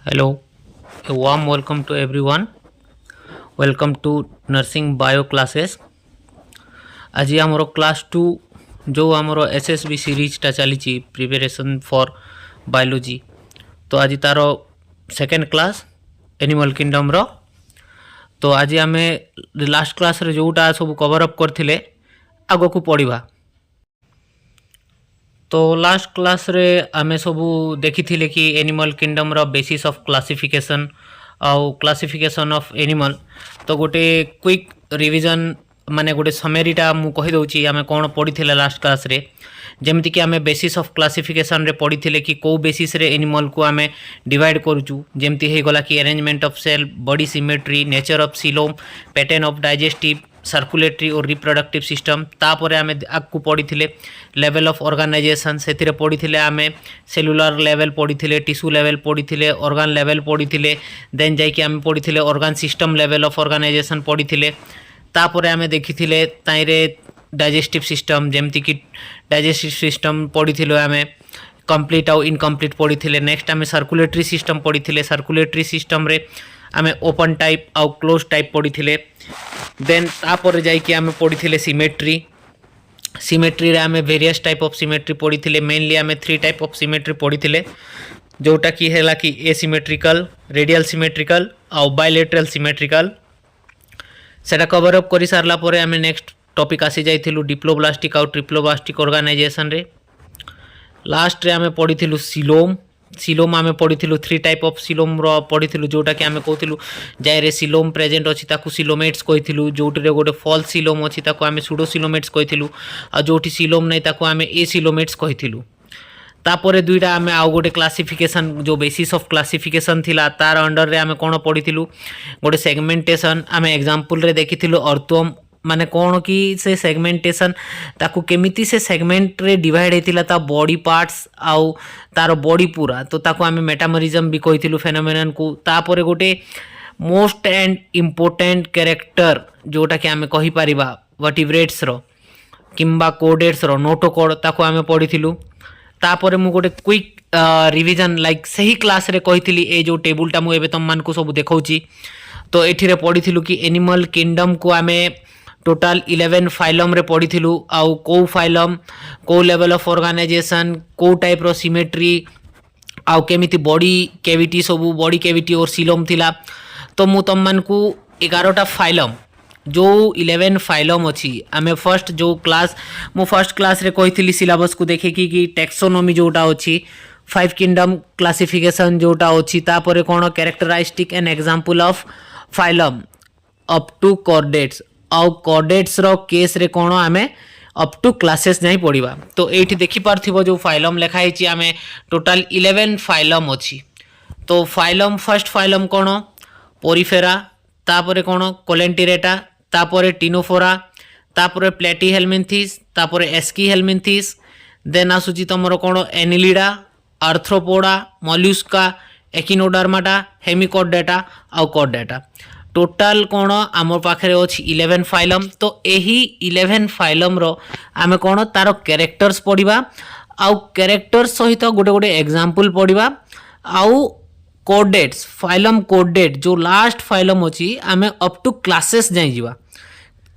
Hello, a warm welcome to everyone. Welcome to nursing bio classes. आज आमर class 2 जो आमर एसएसबी सीरीजटा चली प्रिपरेशन फॉर बायोलॉजी तो आज तार सेकेंड क्लास एनिमल किंगडम रो तो आज आम लास्ट क्लास रे जोटा सब कवर अप करथिले आगो को पढ़िबा। तो लास्ट क्लास रे आमे सबू देखी कि एनिमल किंगडम रो बेसिस ऑफ क्लासिफिकेशन आउ क्लासिफिकेशन ऑफ एनिमल तो गोटे क्विक रिवीजन माने गोटे समरीटा मु कहि दउची आमे कोन पढ़िथिले लास्ट क्लास रे जेमति कि आमे बेसिस ऑफ क्लासिफिकेशन रे पढ़िथिले कि को बेसिस रे एनिमल को आमे डिवाइड करूचु जेमति हे गला कि arrangement of cell body symmetry nature of coelom pattern of digestive circulatory or reproductive system तापरे आमे आकु पढ़िथिले लेवल ऑफ ऑर्गेनाइजेशन सेतिरे पढ़िथिले आमे सेलुलर लेवल पढ़िथिले टिश्यू लेवल पढ़िथिले ऑर्गन लेवल पढ़िथिले देन जाई कि आमे पढ़िथिले organ system level of organisation पढ़िथिले तापरे आमे देखिथिले ताइरे डाइजेस्टिव सिस्टम जेमति कि डाइजेस्टिव सिस्टम पढ़िथिले आमे कंप्लीट आउ इनकम्प्लीट पढ़िथिले नेक्स्ट आमे सर्कुलेटरी सिस्टम पढ़िथिले सर्कुलेटरी सिस्टम रे आमे ओपन टाइप आउ क्लोज टाइप पढ़िथिले देन तापर जाई कि आमे पढ़िथिले सिमेट्री सिमेट्री रे आमे वेरियस टाइप ऑफ सिमेट्री पढ़िथिले मेनली आमे 3 टाइप ऑफ सिमेट्री पढ़िथिले जोटा कि हैला कि एसिमेट्रिकल रेडियल सिमेट्रिकल आउ बायलैटरल सिमेट्रिकल सेटा कवर अप करि सारला परे आमे नेक्स्ट टॉपिक आसी जाइथिलु डिप्लोब्लास्टिक आउ ट्रिप्लोब्लास्टिक ऑर्गेनाइजेशन रे लास्ट रे आमे पढ़िथिलु सिलोम सिलोम आमे पढ़िथिलु 3 टाइप ऑफ सिलोम रो पढ़िथिलु जोटा कि आमे कहथिलु जायरे सिलोम प्रेजेंट अछि ताकू सिलोमेट्स कहिथिलु जोटी रे गोटे फॉल्स सिलोम अछि ताकू आमे सुडो सिलोमेट्स कहिथिलु आ जोटी सिलोम नै ताकू आमे ए सिलोमेट्स कहिथिलु तापरे दुईटा आमे आउ गोटे क्लासिफिकेशन जो बेसिस ऑफ क्लासिफिकेशन थिला तार अंडर रे आमे कोन पढ़िथिलु गोटे सेगमेंटेशन आमे एग्जांपल रे देखिथिलु अर्थोम माने कौन कि से सेगमेंटेशन ताकू केमिति से सेगमेंट रे डिवाइड हेतिला ता बॉडी पार्ट्स आउ तार बॉडी पूरा तो ताकू आमे मेटामोरिज्म भी कहिथिलु फेनोमेनन को तापरे गोटे मोस्ट एंड इम्पोर्टेंट कैरेक्टर जोटा कि आमे कहि परिबा वर्टिब्रेट्स रो किंबा कोडेट्स रो नोटोकोड ताकू आमे पढ़िथिलु तापरे मु गोटे क्विक रिवीजन लाइक सही क्लास रे कहिथिली ए जो टेबुलटा मु एबे तम मान को सब देखौची तो एठी रे पढ़िथिलु कि एनिमल किंगडम को आमे टोटाल 11 फाइलम रे पढ़िथिलु आउ को फाइलम को लेवल ऑफ ऑर्गेनाइजेशन को टाइप रो सिमेट्री आउ केमिति बॉडी कैविटी सबू बॉडी कैविटी और सिलोम थिला तो मु तम मान को 11टा फाइलम जो 11 फाइलम अछि आमे फर्स्ट जो क्लास मु फर्स्ट क्लास रे कहिथिली सिलेबस को देखे कि टैक्सोनॉमी जोटा अछि 5 किंगडम क्लासिफिकेशन जोटा अछि तापरे कोन characteristic and example of phylum up to chordates आउ कॉर्डेट्स रो केस रे कोन आमे अप टू क्लासेस नहीं पढ़िबा तो एठी देखि पारथिबो जो फाइलम लिखा हिची आमे टोटल 11 फाइलम अछि तो फाइलम फर्स्ट फाइलम कोन पोरिफेरा तापरे कोन कोलेंटिरेटा तापरे टिनोफोरा तापरे प्लेटीहेल्मिन्थिस तापरे एस्कीहेल्मिन्थिस देन आसुची तमरो कोन एनिलिडा आर्थ्रोपोडा मॉल्युस्का एकिनोडर्माटा हेमिकोडेटा आउ कोडेटा टोटाल कोण आम पाखे अच्छी 11 फाइलम तो यही 11 फाइलम रो आमे कोण तार कैरेक्टर्स पढ़िबा आउ कैरेक्टर्स सहित गोटे गोटे एग्जांपल पढ़िबा आउ कोडेट्स फाइलम कोडेट जो लास्ट फाइलम अछि आमे अप टू क्लासेस जाई जिबा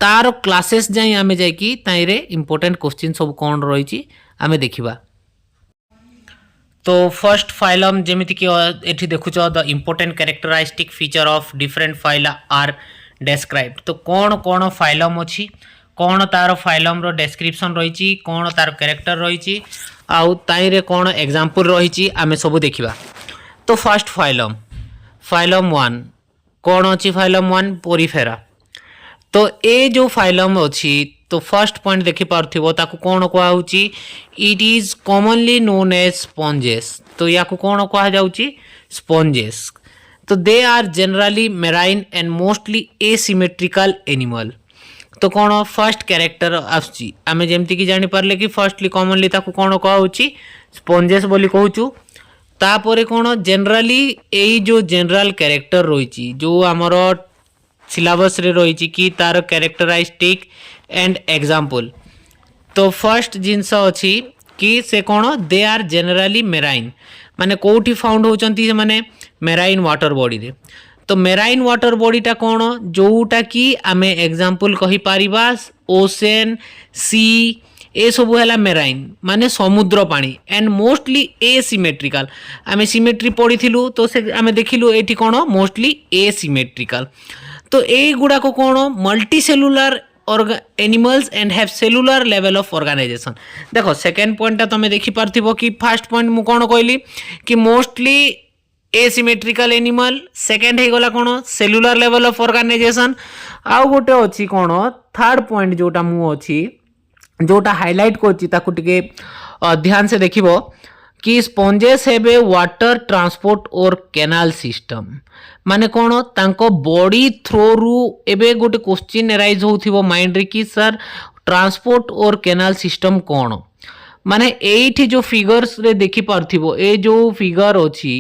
तार क्लासेस जाई आमे जाई कि ताइरे इंपोर्टेंट क्वेश्चन सब कोन रहिछि आमे देखिबा। तो फर्स्ट फाइलम जेमिति कि एठी देखुछ the important characteristic feature of different phyla are described तो कौन कौन फाइलम अछि कौन तार फाइलम रो डिस्क्रिप्शन रहिछि कौन तार कैरेक्टर रहिछि आउ ताई रे कौन एग्जांपल रहिछि आमे सब देखिबा। तो फर्स्ट फाइलम फाइलम 1 कौन अछि फाइलम 1 पोरिफेरा तो ए जो फाइलम अछि तो फर्स्ट पॉइंट देखि पारथिबो ताकू कोन कोआ होची it is commonly known as sponges तो याकू कोन कोआ जाउची स्पॉन्जेस तो they are generally marine and mostly asymmetrical animal तो कोन फर्स्ट कैरेक्टर आछि आमे जेमति कि जानि परले कि फर्स्टली कॉमनली ताकू कोन कोआ होची स्पॉन्जेस बोली कहूचु तापरे कोन जनरली एई जो जनरल कैरेक्टर रहिची जो हमरो सिलेबस रे रहिची कि तार कैरेक्टरिस्टिक एंड एग्जांपल तो फर्स्ट जिनस अछि कि से कोन दे आर जनरली मेराइन माने कोठी फाउंड होचंती माने मेराइन वाटर बॉडी रे। तो मेराइन वाटर बॉडीटा कौन जोटा कि आमे एग्जांपल कहि पारिबा ओशन सी ए सब है मेराइन माने समुद्र पानी एंड मोस्टली एसिमेट्रिकल आमे सिमेट्री पढ़ी तो से आमे देखिलु एठी कौन मोस्टली एसिमेट्रिकल। तो ए गुडा को कौन multi cellular animals and have cellular level of organisation. देखो सेकेंड पॉइंट तुम देखि पारथिबो कि फर्स्ट पॉइंट मु कौन कहली कि मोस्टली एसिमेट्रिकल एनिमल, सेकेंड है गला कौन सेलुलर लेवल ऑफ ऑर्गेनाइजेशन। आउ गोटे अच्छी कौन थर्ड पॉइंट जोटा मु अच्छी जोटा हाईलाइट करछि ताकू टिके ध्यान से देखिबो कि स्पंजेस हेबे वाटर ट्रांसपोर्ट और कैनाल सिस्टम माने कौन तांको बॉडी थ्रो रु एबे गोटे क्वेश्चन एराइज होथिबो माइंड रे कि सर ट्रांसपोर्ट और कैनाल सिस्टम कौन माने एठी जो फिगर्स रे देखि पारथिबो ए जो फिगर अछि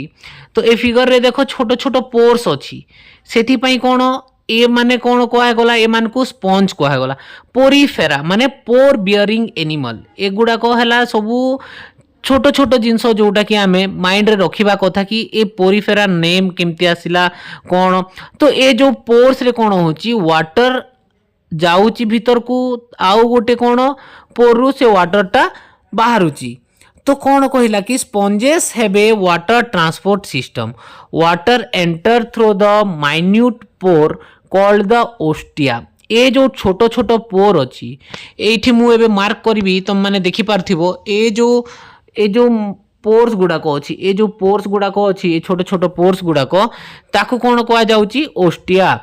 तो ए फिगर रे देखो छोट छोट पोर्स अछि सेथि पई कौन ए माने कौन कहा गला ए मान को स्पंज कहा गला पोरीफेरा माने पोर बियरिंग एनिमल एगुडा को हला सबु छोट छोट जिनस जोटा कि आमे माइंड रे रखिबा कथा कि ए पोरीफेरा नेम केमती आसिला कौन। तो ए जो पोर्स रे कौन होची वाटर जाउची भीतर को आउ गोटे कौन पोरु से वाटरटा बाहरुची। तो कौन कहला कि स्पंजेस हेबे water transport system water enter through the minute pore called the ostia. ए जो छोट छोट पोर अच्छी एठी मु एबे मार्क करबी तुम माने देखि पारथिबो ए जो पोर्स गुडाक अच्छी ए जो पोर्स गुडाक अच्छी ए छोट छोट पोर्स गुडाक ताकू कौन कहा जाउची ostia.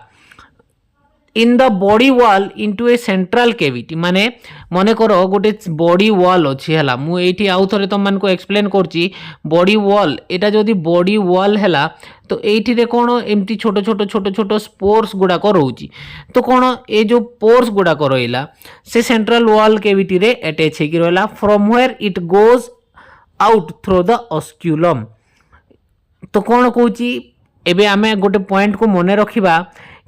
In the body wall into a central cavity माने मने करो गोटे बॉडी वॉल अच्छी है मु एठी आउ थरे तुम मान को एक्सप्लेन करची बॉडी वॉल एटा जदी बॉडी वॉल हैला तो एठी रे कोन एमती छोट छोट स्पोर्स गुडाक रहउची। तो कोन ए जो पोर्स गुडाक रहिला से सेंट्रल वॉल कैविटी रे अटैच हे कि रहला from where it goes out through the osculum. तो कौन कहूची एबे आमे गोटे पॉइंट को मने रखिबा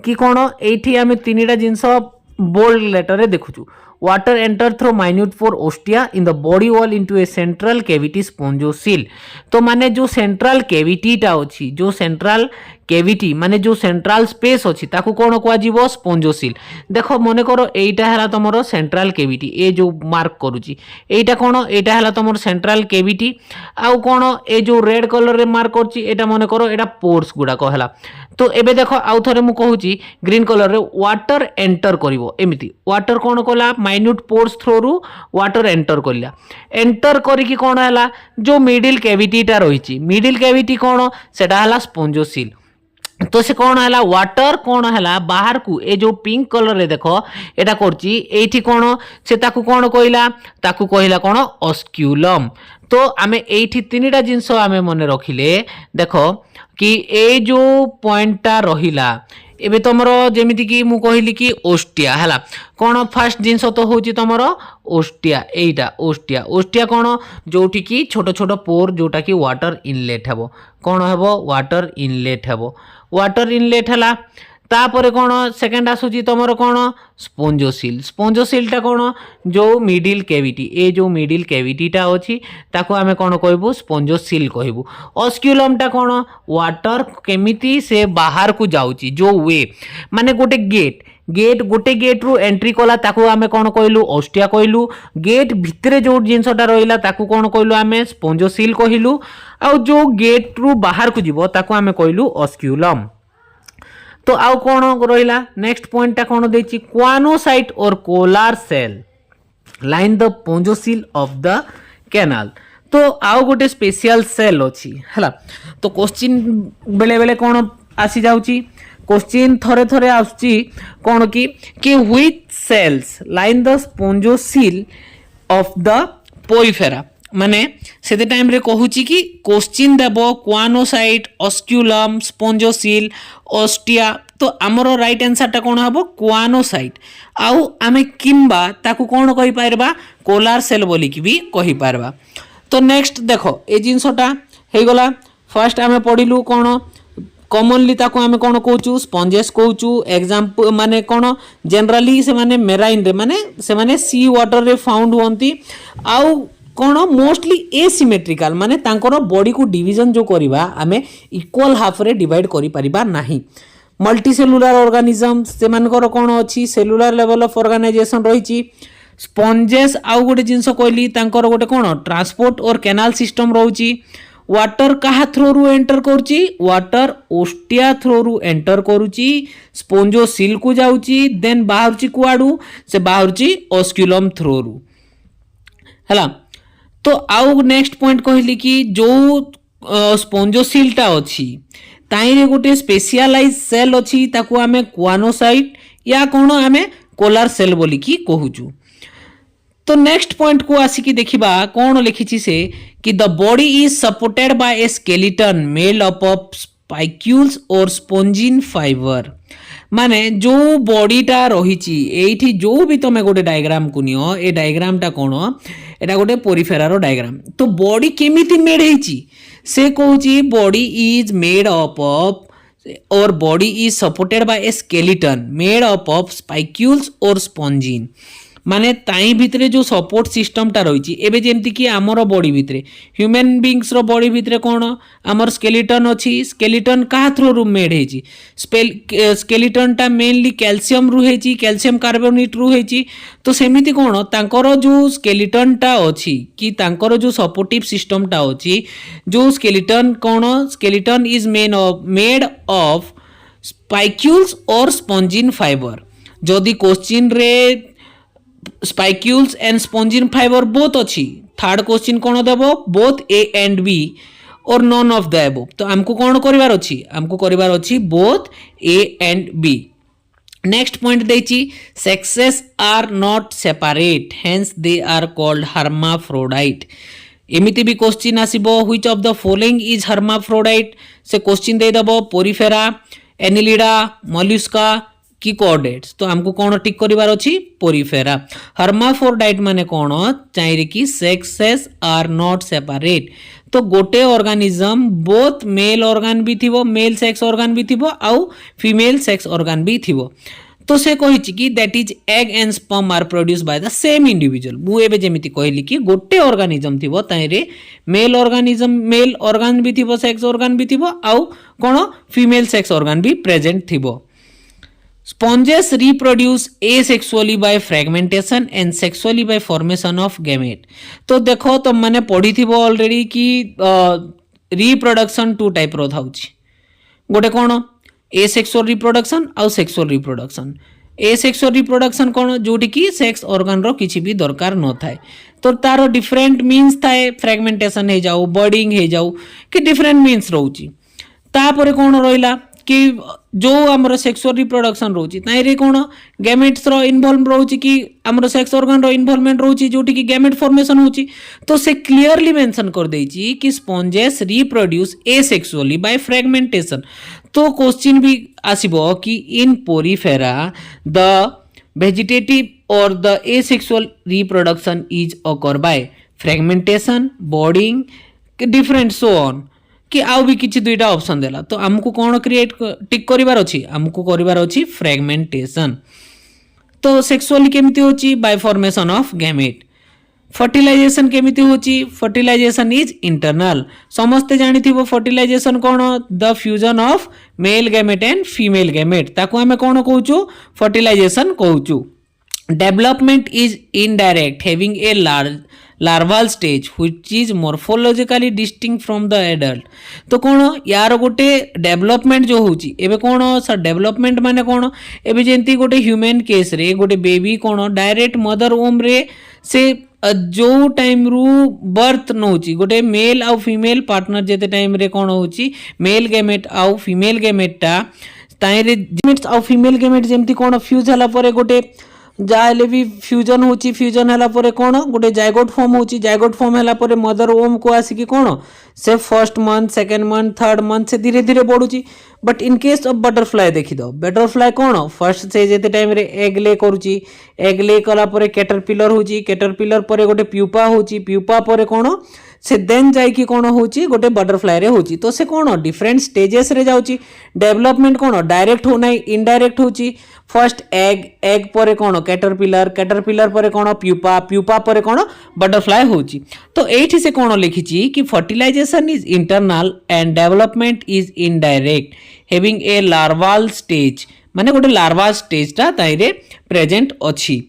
कि कौन एठी आमे तीनटा जिंस बोल्ड लेटर रे देखुछु water enter through minute pore ostia in the body wall into a central cavity spongocoel. तो माने जो सेंट्रल कैविटीटा अछि जो सेंट्रल कैविटी माने जो सेंट्रल स्पेस अछि ताकू कोन कोआ जीवो स्पॉन्जोसील। देखो मने करो एटा हला तमरो सेंट्रल कैविटी ए जो मार्क करूची एटा कोन एटा हला तमरो सेंट्रल कैविटी आउ कोन ए जो रेड कलर रे मार्क करची एटा मने करो एटा पोर्स गुडा कहला। तो एबे देखो आउ थरे मु कहूची ग्रीन कलर रे वाटर एंटर करिवो एमिति वाटर कोन कोला माइन्यूट पोर्स थ्रू रु वाटर एंटर करिला एंटर करी कि कोन हला जो मिडिल कैविटीटा रहिची मिडिल कैविटी कोन सेटा हला स्पॉन्जोसील। तो से कौन है वाटर कौन है बाहर को ए जो पिंक कलर रे देखो एटा करची एठी कौन से ताकू कौन कहला ताकू कहला कौन ऑस्क्यूलम। तो आमे एठी तीनटा जिंस आमे मने रखिले देखो कि ए जो पॉइंटटा रहिला एबे तमरो जेमिति कि मु कहली कि ओस्टिया हला कौन फर्स्ट जिंस तो होची तमरो ओस्टिया एटा ओस्टिया ओस्टिया कौन जोठी कि छोट छोट पोर जोटा कि वाटर इनलेट हेबो कौन हेबो वाटर इनलेट हेबो वाटर इनलेट हला। तापरे कौन सेकेंड आसुची तमरो कौन स्पॉन्जोसील स्पॉन्जोसीलटा कौन जो मिडिल कैविटी ए जो मिडिल कैविटीटा अछि ताको आमे कौन कहबो स्पॉन्जोसील कहबो। ऑस्क्यूलमटा कौन वाटर केमिति से बाहर को जाउची जो वे माने गोटे गेट गोटे गेट रु एंट्री कला ताकू आमे कौन कहलु ओस्टिया कहलु गेट भितरे जो जिनसटा रहिला ताकू कौन कहलु आमे स्पॉन्जोसील कहलु आ जो गेट रु बाहर को जीवो ताकू आमे कहलु ऑस्क्यूलम। तो आउ कौन रहिला नेक्स्ट पॉइंटटा कौन देछि क्वानोसाइट और collar cell line the spongocoel of the canal. तो आउ गोटे स्पेशल सेल अछि हला। तो क्वेश्चन बेले बेले कौन आसी जाउची क्वेश्चन थरे थरे आउची कौन कि which cells line the spongocoel of the Porifera माने से टाइम रे कहूची कि क्वेश्चन देबो क्वानोसाइट ऑस्क्यूलम स्पॉन्जोसील ओस्टिया। तो आमर राइट आंसर टा कौन हबो क्वानोसाइट आउ आमे किंबा ताकू कौन कहि पारबा कोलार सेल बोली कि भी कहि पारबा। तो नेक्स्ट देखो ए जिंसटा हे गला फर्स्ट आमे पढिलु कौन कॉमनली ताको आमे कौन कहूचु स्पंजेस कहूचु एग्जांपल माने कौन जनरली से माने मेराइन रे माने से माने सी वाटर रे फाउंड होंती आउ कौन मोस्टली एसिमेट्रिकल माने तांकर बॉडी को डिवीजन जो करवा आमे इक्वल हाफ रे डिवाइड करि परिबा नाही मल्टीसेलुलर ऑर्गेनिज्म से मानकर कौन अच्छी सेलुलर लेवल ऑफ ऑर्गेनाइजेशन रही स्पंजेस आउ गोटे जिनस कहली तांकर गोटे कौन ट्रांसपोर्ट और कैनाल सिस्टम रोची वाटर कहा थ्रो रु एंटर करुची वाटर ओस्टिया थ्रो रु एंटर करुची स्पोंजो सिल को जाउची देन बाहरची कुआडू से बाहरची ऑस्क्यूलम थ्रो रु हला तो आउ नेक्स्ट पॉइंट कहली कि जो स्पोंजोसिलटा अच्छी ताइरे गोटे स्पेशलाइज सेल अच्छी ताकू आमे क्वानोसाइट या कौन आमे कोलार सेल बोली की कहूचु तो नेक्स्ट पॉइंट को आसिकी देखिबा कौन लिखिछि से कि the body is supported by a skeleton made up of spicules और स्पोंजिन फाइबर माने जो बॉडीटा रही एठी जो भी तुम गोटे डायग्राम को नियो ए डायग्रामटा कौन एटा गोटे पोरिफेरार डायग्राम तो बॉडी केमिति मेड हेची से कहूची body is made up of or body is supported by a skeleton made up of spicules or spongin माने ताई भितरे जो सपोर्ट सिस्टम टा रही एबे जेमती कि आमर बॉडी भितरे ह्यूमन बीइंग्स रो बॉडी भितरे कौन आमर स्केलेटन अच्छी स्केलेटन कहा थ्रो रु मेड हेची स्केलेटन टा मेनली कैल्शियम रु हेची कैल्शियम कार्बोनेट रु हेची तो सेमिति कौन तांकर जो स्केलेटन टा अच्छी कि तांकर जो सपोर्टिव सिस्टम टा अच्छी जो स्केलेटन कौन skeleton is made of spicules or spongin fibre जदि क्वेश्चन रे spicules and spongin fibre both अच्छी थर्ड क्वेश्चन कौन देबो both A and B or none of the above तो हमको कौन करिवार अच्छी हमको करिवार अच्छी both A and B next point देछि sexes are not separate hence they are called hermaphrodite एमिति भी क्वेश्चन आसीबो which of the following is hermaphrodite से क्वेश्चन दे देबो पोरिफेरा एनिलिडा मोलस्का की कोऑर्डिनेट्स तो हमको कौन टिक करिवार अछि पोरिफेरा हर्माफ्रोडाइट माने कौन चाहिए कि सेक्सेस आर नॉट सेपरेट तो गोटे ऑर्गेनिज्म बोथ मेल ऑर्गन भी थिबो मेल सेक्स ऑर्गन भी थिबो आउ फीमेल सेक्स ऑर्गन भी थिबो तो से कहिछि कि that is egg and sperm are produce by the same individual मु एबे जेमिति कहली कि गोटे ऑर्गेनिज्म थिबो ताइरे मेल ऑर्गेनिज्म मेल ऑर्गन भी थिबो सेक्स ऑर्गन भी थिबो आउ कोन फीमेल सेक्स ऑर्गन भी प्रेजेंट थिबो Sponges reproduce asexually by fragmentation and sexually by formation of gamete. तो देखो तुम मैंने पढ़ी थी वो ऑलरेडी कि रिप्रोडक्शन टू टाइप रो थाउची गोटे कौन एसेक्सुअल रिप्रोडक्शन आउ सेक्सुअल रिप्रोडक्शन एसेक्सुअल रिप्रोडक्शन कौन जोटी कि सेक्स ऑर्गन रो किछि भी दरकार न थाए तो तारो डिफरेंट मीन्स थाए फ्रैगमेंटेशन हे जाऊ बर्डिंग हे जाऊ कि डिफरेंट मीन्स रोची तापरे कौन रहिला कि जो आमर सेक्सुअल रिप्रोडक्शन रोची ताइरे कौन गैमेट्स रो इन्वॉल्व रोची कि आमर सेक्स ऑर्गन रो इन्वॉल्वमेंट रोची जोटी कि गैमेट फॉर्मेशन होची तो से क्लियरली मेंशन कर देची कि sponges reproduce asexually by fragmentation तो क्वेश्चन भी आसीबो कि इन पोरिफेरा द वेजिटेटिव और the asexual reproduction is occur by fragmentation budding different so on कि आउ भी किछि दुईटा ऑप्शन देला तो हमको कौन क्रिएट टिक करिवार अछि हमको करिवार अछि फ्रैगमेंटेशन तो सेक्सुअली केमिति होची by formation of gamete fertilisation केमिति होची फर्टिलाइजेशन इज इंटरनल समस्ते जानिथिबो फर्टिलाइजेशन कौन the fusion of male gamete and female gamete ताको हमें कौन कहूचु फर्टिलाइजेशन कहूचु development is indirect having a larval stage which is morphologically distinct from the adult तो कौन यार गोटे डेवलपमेंट जो होची एबे कौन सर डेवलपमेंट माने कौन एबे जेंती गोटे ह्यूमन केस रे गोटे बेबी कौन डायरेक्ट मदर ओम रे से जो टाइम रु बर्थ नौची गोटे मेल आउ फीमेल पार्टनर जेते टाइम रे कौन होची मेल गैमेट आउ फीमेल गैमेटटा ताइरे गैमेट्स आउ फीमेल गैमेट जेंती कौन फ्यूज हला परे गोटे जाले भी फ्यूजन होची फ्यूजन हला परे कोन गोटे जायगोट फॉर्म होची जायगोट फॉर्म हला परे मदर ओम को आसी कि कोन से first month second month third month से धीरे धीरे बढ़ुची but in case of butterfly देखि दो बटरफ्लाई कोन फर्स्ट से जेते टाइम रे एग ले करूची एग ले कला परे कैटरपिलर होची कैटरपिलर परे गोटे प्यूपा होची प्यूपा परे कोन से देन जाइकी कौन होची गोटे बटरफ्लाई रे होची तो से कौन डिफरेंट स्टेजेस रे जाउची डेवलपमेंट कौन डायरेक्ट हो नाही इनडायरेक्ट होची फर्स्ट एग पर कौन कैटरपिलर पर कौन प्यूपा पर कौन बटरफ्लाई होची तो एठी से कौन लिखिची कि fertilisation is internal and development is indirect having a larval stage माने गोटे लार्वा स्टेजटा ताइरे प्रेजेंट अछि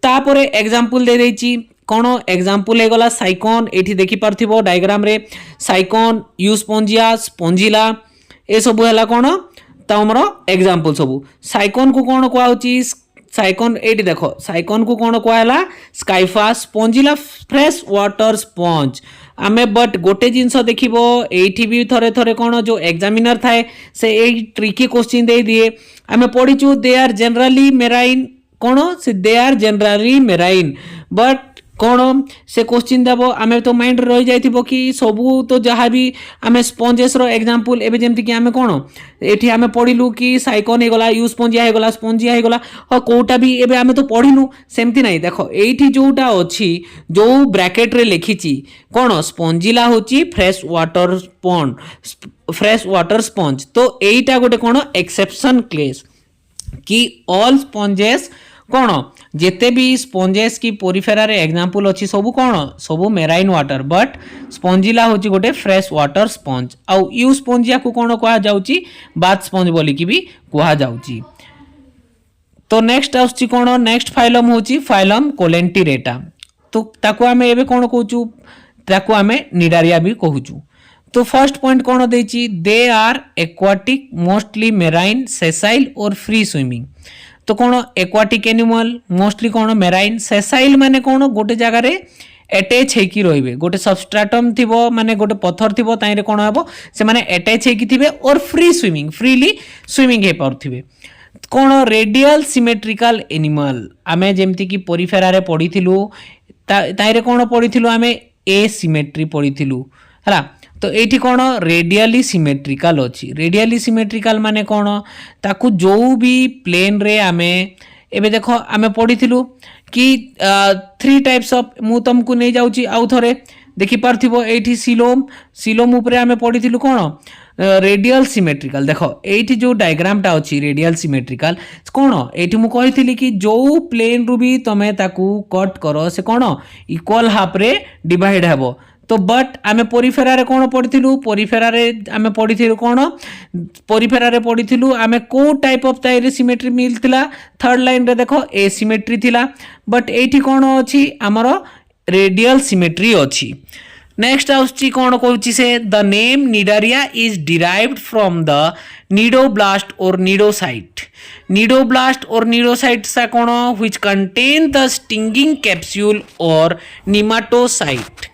तापरे एग्जांपल दे देछि कौन एग्जांपल गला साइकोन एठी देखि पारथिबो डायग्राम रे साइकोन यूस्पोंजिया स्पोंजिला ए सब हला कौन तमरो एग्जांपल सब साइकोन को कौन कुआ होची साइकोन एठी देखो साइकोन को कौन कुआ हला स्काइफा स्पोंजिला फ्रेश वाटर स्पंज आमे बट गोटे जिनस देखिबो एठी भी थरे थरे कौन जो एग्जामिनर थाए से ए ट्रिकी क्वेश्चन दे दिए आमे पढिचु दे आर जनरली मेराइन कौन से they are generally marine but कौन से क्वेश्चन देव आम तो माइंड रही जाइथिबो कि सबू तो जहाँ भी आम स्पंजेस रो एग्जांपल एबे जेमति कि आम कौन एठी आम पढ़िलु कि साइकोन होगला यूस्पोंजिया होगला स्पोंजिया होगला हाँ कोटा भी एबे आम तो पढ़िलु सेमती नहीं देख एठी जोटा अछि जो ब्रैकेट रे लिखिची कौन स्पोंजिला होची फ्रेश वाटर स्पंज तो एटा गोटे कौन एक्सेप्शन केस कि ऑल स्पंजेस कौन जेते भी स्पंजेस की पोरिफेरा रे एग्जांपल अछि सबु कौन सबु मेराइन वाटर बट स्पंजिला होची गोटे फ्रेश वाटर स्पंज आउ यू स्पंजिया को कौन कहा जाउची बाथ स्पंज बोली की भी कहा जाउची तो नेक्स्ट आउची कौन नेक्स्ट फाइलम होची फाइलम कोलेंटिरेटा तो ताको आमे एबे कौन कहूचु ताको आमे निडारिया भी कहूचु तो फर्स्ट पॉइंट कौन देची they are aquatic mostly marine sessile or free swimming तो कौन एक्वाटिक एनिमल मोस्टली कौन मेराइन सेसाइल माने कौन गोटे जगह रे अटैच हेकी रहिबे गोटे सबस्ट्रेटम थिबो माने गोटे पत्थर थिबो ताइरे कौन हेबो से माने अटैच हेकी थिबे और फ्रीली स्विमिंग हे पारथिबे कौन रेडियल सिमेट्रिकल एनिमल आमे जेमति कि पोरिफेरा रे पढिथिलु ताइरे कौन पढिथिलु आमे एसिमेट्री पढिथिलु हला तो एठी कौन रेडियली सिमेट्रिकल अछि रेडियली सिमेट्रिकल माने कौन ताकू जो भी प्लेन रे आमे एबे देखो आमे पढिथिलु कि 3 टाइप्स ऑफ मु तुमको नै जाउची आउ थरे देखि पारथिबो एठी सिलोम ऊपर आमे पढिथिलु कौन रेडियल सिमेट्रिकल देखो एठी जो डायग्राम टा अछि रेडियल सिमेट्रिकल कौन एठी मु कहिथिली कि जो प्लेन रु भी तमे ताकू कट करो से कौन इक्वल हाफ रे डिवाइड हेबो तो बट आमे पोरिफेरा रे कौन पढ़िथिलु पोरिफेरा रे आमे पढ़िथिलु कौन पोरिफेरा रे पढ़िथिलु आमे को टाइप ऑफ ताइरे सिमेट्री मिलथिला थर्ड लाइन रे देखो एसिमेट्री थिला बट एठी कौन अछि हमरो रेडियल सिमेट्री अछि नेक्स्ट आउची कौन कहूची से the name Cnidaria is derived from the cnidoblast or cnidocyte सा कौन which contain the stinging capsule or nematocyst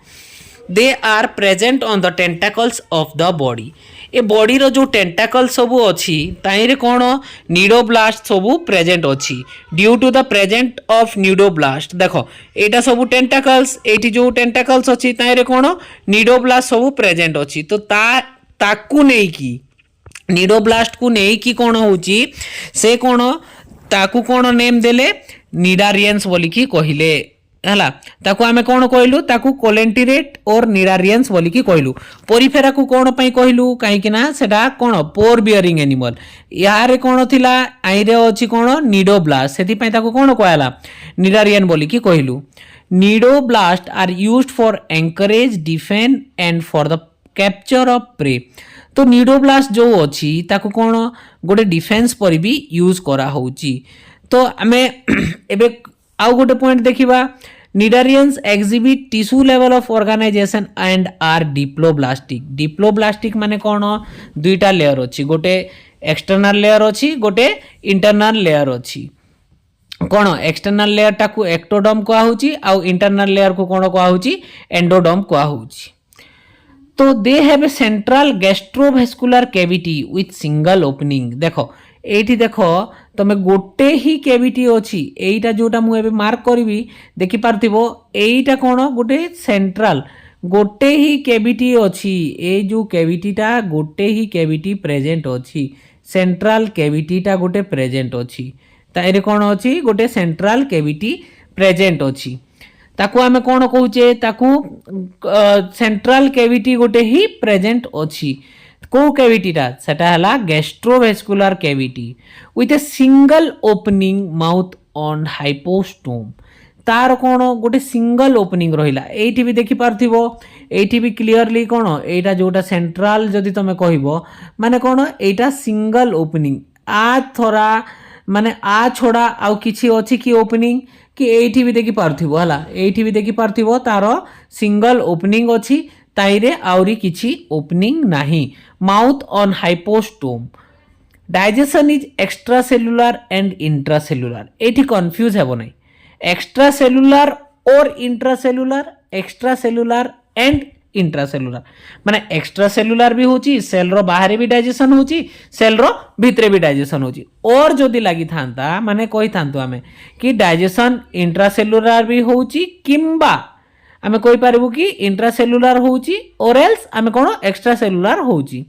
they are present on the tentacles of the body ए बॉडी रो जो टेंटाकल सबू अछि ताइरे कौन निडोब्लास्ट सबू प्रेजेंट अछि due to the present of cnidoblast देखो एटा सबू टेंटाकल्स एठी जो टेंटाकल्स अछि ताइरे कौन निडोब्लास्ट सबू प्रेजेंट अछि तो ताकू नै की निडोब्लास्ट को नै की कौन होची से कौन ताकू कौन नेम देले निडारियंस बोली की कहिले हला ताकू आमे कौन कहलु ताकू कोलेंटिरेट और निडारियंस बोली की कहलु पोरिफेरा को कौन पई कहलु काहे कि ना सेटा कौन पोर बियरिंग एनिमल यारे कौन थिला आइरे अछि कौन निडोब्लास्ट सेति पई ताकू कौन कहला निडारियन बोली की कहलु cnidoblast are used for anchorage defence and for the capture of prey तो निडोब्लास्ट जो अछि ताकू कौन गोटे डिफेंस पर भी यूज करा होची तो आमे एबे आउ गोटे पॉइंट देखिबा cnidarians exhibit tissue level of organisation and are diploblastic माने कौन दुईटा लेयर अछि गोटे एक्सटर्नल लेयर अछि गोटे इंटरनल लेयर अछि कौन एक्सटर्नल लेयर टाकू एक्टोडर्म कहा होची आउ इंटरनल लेयर को कौन कहा होची एंडोडर्म कहा होची तो they have a central gastrovascular cavity with single opening देखो एठी देखो तमे गोटे ही कैविटी अछि एटा जोटा मु एबे मार्क करबी देखि पारथिबो एटा कोन गोटे सेंट्रल गोटे ही कैविटी अछि ए जो कैविटीटा गोटे ही कैविटी प्रेजेंट अछि सेंट्रल कैविटीटा गोटे प्रेजेंट अछि ताइरे कोन अछि गोटे सेंट्रल कैविटी प्रेजेंट अछि ताकू आमे कौन कहूचे ताकू सेंट्रल कैविटी गोटे ही प्रेजेंट अछि को कैविटीटा सेटा हला gastrovascular cavity with a single opening mouth on hypostome तार कौन गोटे सिंगल ओपनिंग रहिला एठी भी देखि पारथिबो एठी भी क्लियरली कौन एटा जोटा सेंट्रल जदि तमे कहइबो माने कौन एटा सिंगल ओपनिंग आ थोड़ा माने आ छोड़ा आउ किछि अछि कि ओपनिंग कि एठी भी देखि पारथिबो हला एठी भी देखि पारथिबो तारो सिंगल ओपनिंग अछि ताइरे आउरी किछि ओपनिंग नाही mouth on hypostome digestion is extracellular and intracellular एठी कंफ्यूज हेबो नाही एक्स्ट्रासेलुलर और इंट्रासेलुलर एक्स्ट्रासेलुलर एंड इंट्रासेलुलर माने एक्स्ट्रासेलुलर भी होची सेल रो बाहर भी डाइजेशन होची सेल रो भितरे भी डाइजेशन होची और जदि लागि थांता माने कहि थांतो आमे कि डाइजेशन इंट्रासेलुलर भी होची किंबा आमे कहि पारिबु कि इंट्रासेलुलर होची और एल्स आमे कोन एक्स्ट्रासेलुलर होची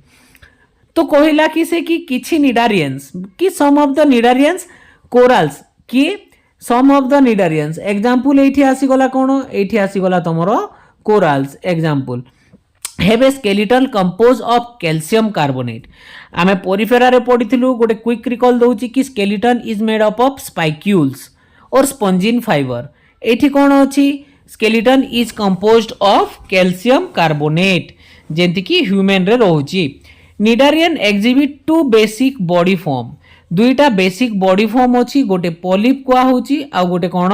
तो कहिला कि से कि किछि निडारियंस कि some of the cnidarians corals कि some of the cnidarians example एठी आसी गला कोन एठी आसी गला तमरो corals example have a skeletal compose of calcium carbonate आमे पोरिफेरा रे पढिथिलु गोटे क्विक रिकॉल दउची कि skeleton is made up of spicules or spongin fibre एठी कोन अछि skeleton is composed of calcium carbonate जेंति कि ह्यूमन रे रहउची cnidarian exhibit two basic body form दुईटा बेसिक बॉडी फॉर्म अछि गोटे पॉलिप कुआ होची आ गोटे कोन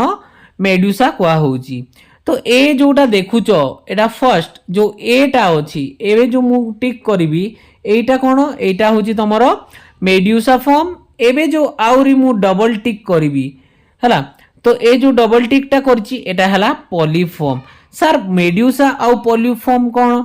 मेडुसा कुआ होची तो ए जोटा देखुचो एटा फर्स्ट जो एटा अछि एबे जो मु टिक करबी एटा कोन एटा होची तमरो मेडुसा फॉर्म एबे जो आउरी मु डबल टिक करबी हला तो ए जो डबल टिक टा करची एटा हला पॉलिप फॉर्म सर मेडुसा आ पॉलिप फॉर्म कोन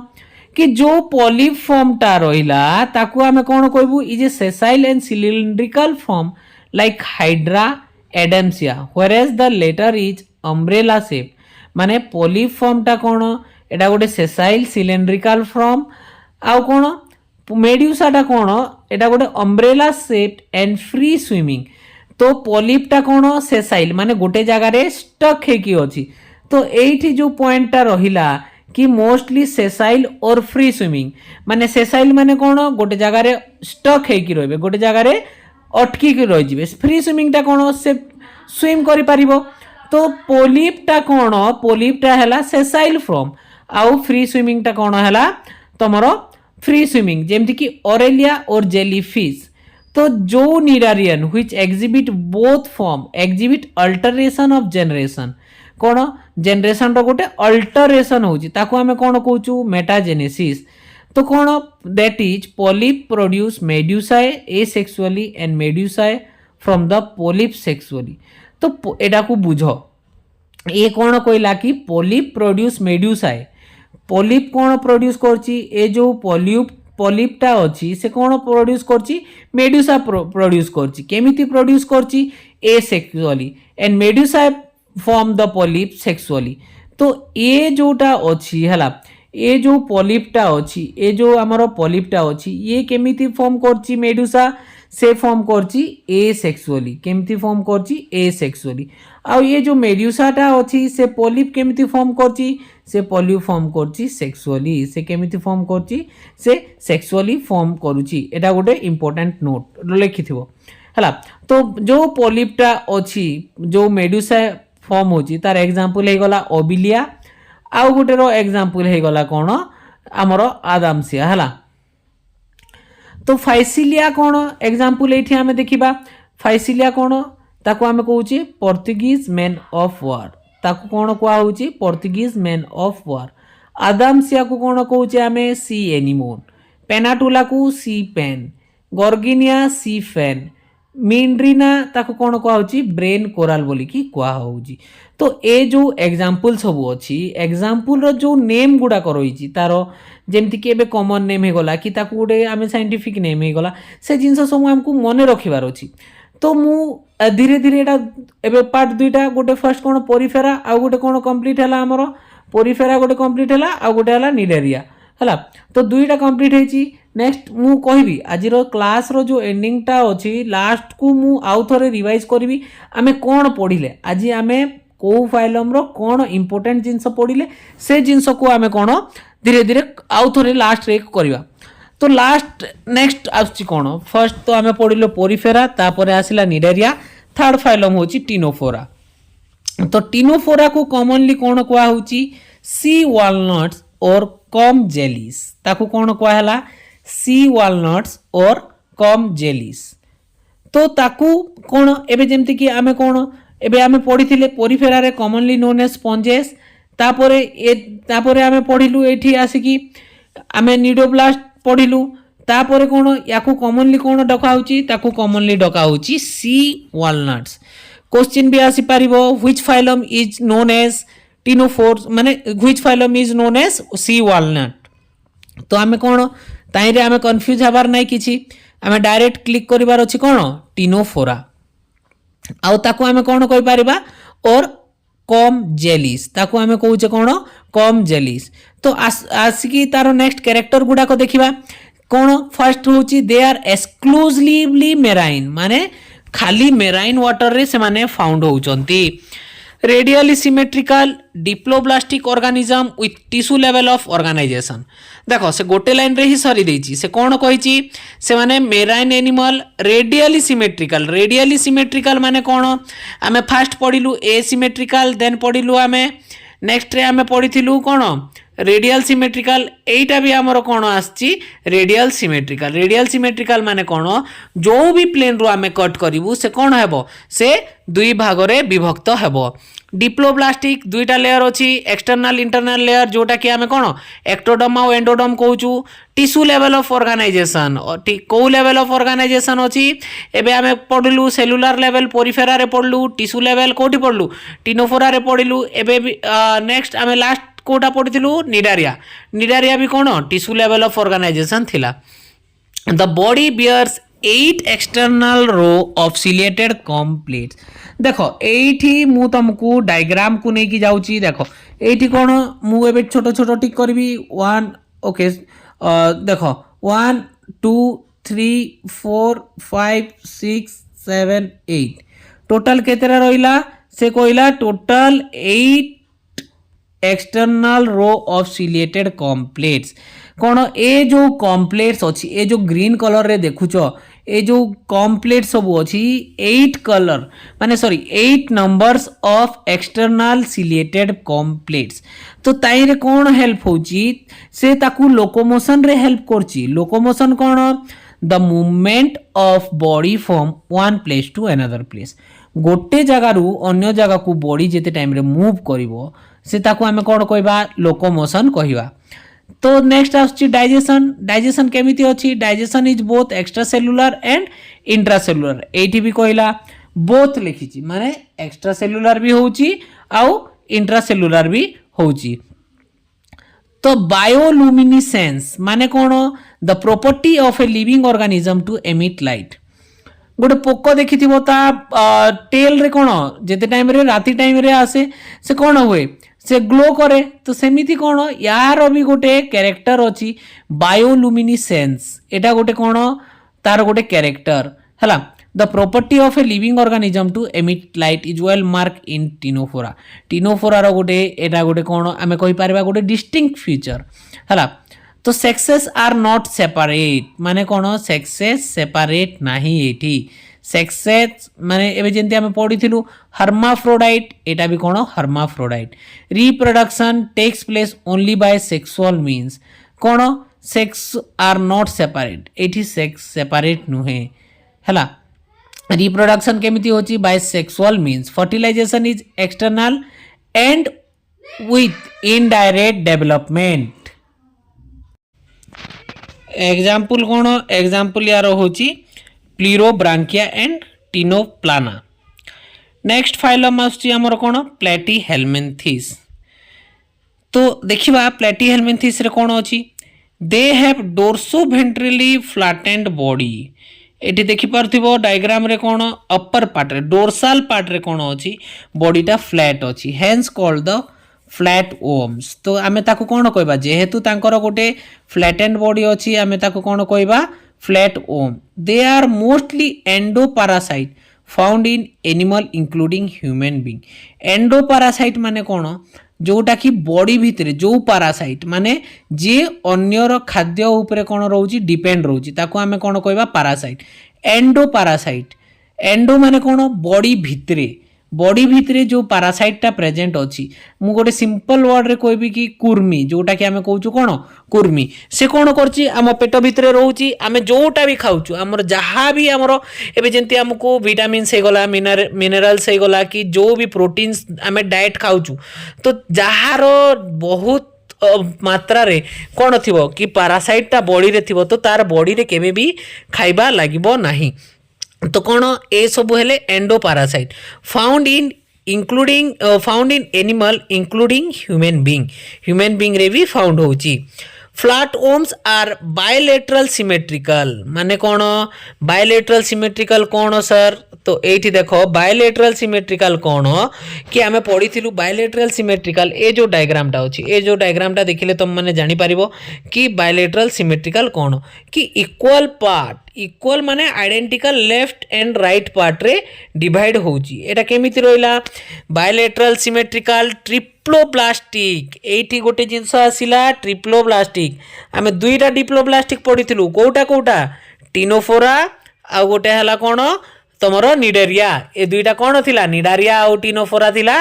कि जो पॉलिप फॉर्म टा रहिला ताकू आमे कोन कहबू इ जे sessile and cylindrical form like hydra Adamsia whereas the latter is umbrella shape माने पॉलिप फॉर्म टा कोन एटा गोटे सेसाइल सिलिंड्रिकल फॉर्म आउ कोन मेडुसा टा कोन एटा गोटे umbrella shape and free swimming तो पॉलिप टा कोन सेसाइल माने गोटे जगह रे स्टक हे की अछि तो एठी जो पॉइंट टा रहिला कि mostly sessile or free swimming माने सेसाइल माने कोन गोटे जगह रे स्टक हे की रहबे गोटे जगह रे अटकी के रह जिवे फ्री स्विमिंग टा कोन से स्विम करि परिबो तो पॉलिप टा कोन पॉलिप टा हला सेसाइल फॉर्म आउ फ्री स्विमिंग टा कोन हला तमरो फ्री स्विमिंग जेमति कि ऑरेलिया और जेलीफिश तो जो cnidarian which exhibit both form exhibit alternation of generation कोन जनरेशन रो गोटे अल्टरेशन होची ताको हमें कोन कहूचु मेटाजेनेसिस तो कोन that is polyp produce medusae asexually and medusae from the polyp sexually तो एटा को बुझो ए कोन कहला कि पॉलिप प्रोड्यूस मेडुसाए पॉलिप कोन प्रोड्यूस करची ए जो पॉलिप टा अछि से कोन प्रोड्यूस करची मेडुसा प्रोड्यूस करची केमिति प्रोड्यूस करची asexually and मेडुसाए form the polyp sexually तो ए जोटा अछि हला ए जो पॉलिपटा अछि ए जो हमर पॉलिपटा अछि ये केमिति फॉर्म करछि मेडुसा से फॉर्म करछि एसेक्सुअली केमिति फॉर्म करछि एसेक्सुअली आ ये जो मेडुसाटा अछि से पॉलिप केमिति फॉर्म करछि से पॉलिप फॉर्म करछि सेक्सुअली से केमिति फॉर्म करछि से सेक्सुअली फॉर्म करूछि एटा गोटे इंपोर्टेंट नोट लिखिथिबो हला तो जो पॉलिपटा अछि जो मेडुसा फॉर्म होची तार एग्जांपल हे गला ओबिलिया आउ गोटे रो एग्जांपल हे गला कोन हमरो आदामसिया हला तो फाइसिलिया कोन एग्जांपल एठी हमें देखिबा फाइसिलिया कोन ताको हमें कहूची पोर्तुगीज मैन ऑफ वार ताको कोन कोआ होची पोर्तुगीज मैन ऑफ वार आदामसिया को कोन कहूची हमें सी एनिमोन पेनाटुला को सी पेन गॉर्गिनिया सी फैन मिंड्रीना ताको कोन कोआ होची ब्रेन कोराल बोली की कोआ होची तो ए जो एग्जांपल सब अछि एग्जांपल रो जो नेम गुडा करइची तारो जेमति के बे कॉमन नेम हे गला कि ताको गुडे आमे साइंटिफिक नेम हे गला से जिंस सब हमकु मने रखिबार अछि तो मु धीरे धीरे एटा एबे पार्ट दुईटा गोटे फर्स्ट कोन पोरिफेरा आ गोटे कोन कंप्लीट हला हमरो पोरिफेरा गोटे कंप्लीट हला आ गोटे हला निडारिया हला तो दुईटा कंप्लीट हेची नेक्स्ट मु कहबी आज रो क्लास रो जो एंडिंग टा अछि लास्ट को मु आउ थरे रिवाइज करबी आमे कोन पढिले आज आमे को फाइलम रो कौन इंपोर्टेंट जिनस पड़िले से जिनस को आमे कौन धीरे धीरे आउ थोड़े लास्ट रे करवा। तो लास्ट नेक्स्ट आसुची कौन फर्स्ट तो आमे पढ़िलो पोरिफेरा तापर आसिला निडारिया थर्ड फाइलम होची टिनोफोरा। तो टिनोफोरा को कॉमनली कौन कुआ होची सी वालनट्स और कम जेलीस ताकू कौन कुआ हला सी वालनट्स और कम जेलीस। तो ताकू कौन एबे जेमति कि आमे कौन एबे आमे पढ़िथिले पोरिफेरा रे कॉमनली नोन एज स्पंजेस तापरे आमे पढ़िलु एठी आसिकी आमे निडोब्लास्ट पढ़िलु तापरे कौन याकू कॉमनली कौन डका होची ताकू कॉमनली डका होची सी वालनट्स। क्वेश्चन भी आसी पारिबो which phylum is known as ctenophore माने which phylum is known as sea walnut. तो आमे कौन ताई रे आमे कंफ्यूज हबार नाही किछि आमे डायरेक्ट क्लिक करिवार अछि कौन टिनोफोरा आउ ताकू आमे कौन कहि पारिबा और कम जेलिस ताकू आमे कहूचे कौन कम जेलिस। तो आसिकी तारो नेक्स्ट कैरेक्टर गुडा को देखिबा कौन फर्स्ट होची दे आर एक्सक्लूसिवली मेराइन माने खाली मेराइन वाटर रे से माने फाउंड होउचंती। Radially symmetrical diploblastic organism with tissue level of organisation. देखो से गोटे लाइन रे ही सरी देछि से कौन कहिछि से माने मेराइन एनिमल रेडियली सिमेट्रिकल माने कौन आमे फास्ट पढ़िलु एसिमेट्रिकल देन पढ़िलु आमे नेक्स्ट रे आमे पढ़िथिलु कौन रेडियल सिमेट्रिकल एटा भी हमर कौन आछि रेडियल सिमेट्रिकल माने कौन जो भी प्लेन रो आमे कट करिवु से कौन हेबो से दुई भाग रे विभक्त हेबो। डिप्लोब्लास्टिक दुईटा लेयर अछि एक्सटर्नल इंटरनल लेयर जोटा कि आमे कौन एक्टोडर्म और एंडोडर्म कहूचु। टिश्यू लेवल ऑफ ऑर्गेनाइजेशन को लेवल ऑफ ऑर्गेनाइजेशन अछि एबे आमे पढलु सेलुलर लेवल पोरिफेरा रे पढलु टिश्यू लेवल कोठी पढलु टिनोफोरा रे पढलु एबे नेक्स्ट आमे लास्ट कोटा पढ़िथिलु निडारिया भी कौन टिश्यू लेवल ऑफ ऑर्गेनाइजेशन थिला। The body bears 8 external row of ciliated comb plates. देखो एठी मु तुमको डायग्राम को नहीं की जाउची देखो एठी कौन मु एबे छोटो छोटो टिक करबी 1 ओके देखो 1 2 3 4 5 6 7 8 टोटल केतेरा रहिला से कोइला total 8 external row of ciliated comb plates. कौन ए जो कॉम्प्लेट्स अच्छी ए जो ग्रीन कलर रे देखुच ए जो कॉम्प्लेट सब अच्छी 8 कलर माने sorry 8 numbers of external ciliated कॉम्प्लेट्स। तो ताई रे कौन हेल्प होची से ताकू लोकोमोशन रे हेल्प करची। लोकोमोशन कौन the movement of body from one place to another place गोटे जगह रु अन्य जगह को बॉडी जेते टाइम रे मूव करिवो से ताकू आमे कौन कहबा लोकोमोशन कहबा। तो नेक्स्ट आछि डाइजेशन केमिति अछि digestion is both extra cellular and intra cellular एठी भी कहला बोथ लिखिछि माने एक्स्ट्रा सेलुलर भी होउची आउ इंट्रा सेलुलर भी होउची। तो बायोलुमिनेसेंस माने कौन the property of a living organism to emit light. गोटे पोक देखि टेल रे कौन जेते टाइम रे राति टाइम रे आसे से कौन हुए से ग्लो करे। तो सेमिति कौन यार भी गोटे कैरेक्टर अछि बायोलुमिनेसेंस एटा गोटे कौन तार गोटे कैरेक्टर हला। The property of a living organism to emit light is well mark in Ctenophora रो गोटे एटा गोटे कौन आमे कहि पारबा गोटे डिस्टिंक्ट फीचर हला। तो सेक्सेस आर नॉट सेपरेट माने कौन सेक्सेस सेपरेट नाही एठी सेक्सेस माने एबे जेंति आमे पढिथिलु हर्माफ्रोडाइट एटा भी कौन hermaphrodite. Reproduction takes place only by sexual means कौन सेक्स आर नॉट सेपरेट एठी सेक्स सेपरेट नुहे हला। रिप्रोडक्शन केमिति होची by sexual means fertilization is external and with indirect development. Example कौन एग्जाम्पल यार होची Pleurobrachia and Ctenoplana. Next phylum आसुची हमर कौन प्लेटीहेल्मिन्थिस। तो देखिबा प्लेटीहेल्मिन्थिस रे कौन अछि they have dorsoventrally flattened body एटी देखि पारथिबो डायग्राम रे कौन अपर पार्ट रे डोर्साल पार्ट रे कौन अछि बॉडीटा फ्लैट अछि hence called the flat worms. तो आमे ताको कौन कहबा जेहेतु तांकर गोटे फ्लैटेंड बॉडी अछि आमे ताको कौन कहबा flat worm. They are mostly endoparasite found in animal including human being. Endoparasite माने कौन, जोटा कि बॉडी भितर जो पारासाइट माने जे अन्यर खाद्य उपरे कौन रोची डिपेंड रोची ताको आमे कौन कहबा पारासाइट। एंडो पारासाइट, एंडो माने कौन बॉडी भितरे, बॉडी भितरे जो पारासाइटा प्रेजेंट अच्छी मु गोटे सिंपल वर्ड रे कहबी कि कुर्मी, जोटा कि आमे कहूछु कौन कुर्मी। से कौन करची आम पेट भितरे रोची, आमे जोटा भी खाऊछु हमर जहाँ भी हमर एबे जेंति हमको विटामिन्स हे गला मिनरल्स हे गला कि जो भी प्रोटीन्स आमे डाइट खाऊछु तो जहार बहुत मात्रा रे कौन थिबो कि पारासाइटा बॉडी रे थिबो तो तार बॉडी रे केबे भी खाइबा लागिबो नाही। तो कौन ए सब हेले endoparasite. Found in including found in animal including human being रे भी फाउंड होची। Flatworms are bilateral symmetrical, माने कौन बायलेटरल सिमेट्रिकल कौन सर, तो एठी देखो बायलेटरल सिमेट्रिकल कौन कि आमे पढ़ी बायलेटरल सिमेट्रिकल ए जो डायग्राम टा अछि, ए जो डायग्राम टा देखिले तुम माने जानि पारिबो कि बायलेटरल सिमेट्रिकल कौन कि इक्वल पार्ट, इक्वल माने identical left and right part रे डिवाइड होउची। एटा केमिति रोइला बायलेटरल सिमेट्रिकल ट्रिप्लोब्लास्टिक, एठी गोटे जिंस आसिला ट्रिप्लोब्लास्टिक। आमे दुईटा डिप्लोब्लास्टिक पढ़िथिलु, कोउटा कोउटा टिनोफोरा आ गोटे हला कोन तमरो निडारिया। ए दुईटा कोन थिला निडारिया आ टिनोफोरा थिला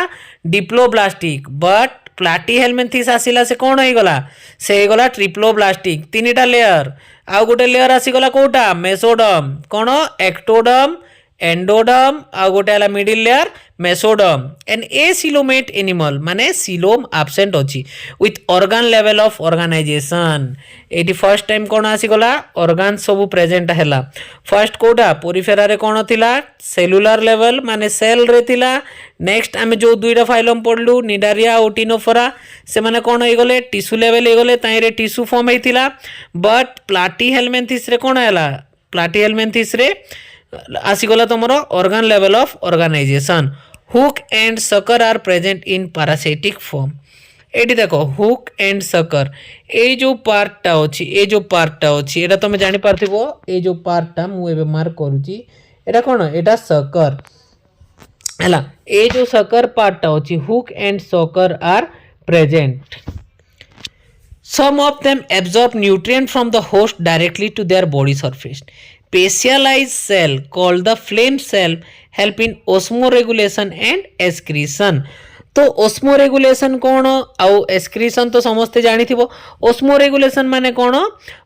डिप्लोब्लास्टिक, बट प्लाटीहेल्मिन्थिस आसिला से कोन होई गला, से गला ट्रिप्लोब्लास्टिक। तीनटा लेयर आ गोटे लेयर आसी गला कोउटा मेसोडर्म, कोन एक्टोडर्म एंडोडर्म आ गोटे हला middle layer mesoderm. And acoelomate animal माने सिलोम एब्सेंट अछि with organ level of organisation. एटी फर्स्ट टाइम कोन आसी गला ऑर्गन सब प्रेजेंट हैला। फर्स्ट कोडा पोरिफेरा रे कोन थिला सेलुलर लेवल माने सेल रे थिला। नेक्स्ट आमे जो दुईटा फाइलम पढलु निडारिया और टिनोफोरा से माने कोन हे गले टिश्यू लेवल हे गले, ताई रे टिश्यू फॉर्म हेतिला। बट प्लाटीहेल्मिन्थिस रे कोन हैला, प्लाटीहेल्मिन्थिस रे आसीगला तुमर organ level of organisation. Hook and sucker are present in parasitic form. एटी देखो हुक एंड सकर ए जो पार्टटा अछि, ए जो पार्टटा अछि एटा तुम जानि पारथिबो। ए जो पार्टटा मु एबे मार्क करूची एटा कोन एटा सकर हला। ए जो सकर पार्टटा अछि hook and sucker are present. Some of them absorb nutrient from the host directly to their body surface. Specialized cell called the flame cell help in osmoregulation and excretion. तो ओस्मोरेगुलेशन कौन आउ excretion तो समस्ते जानिथिबो। Osmoregulation माने कौन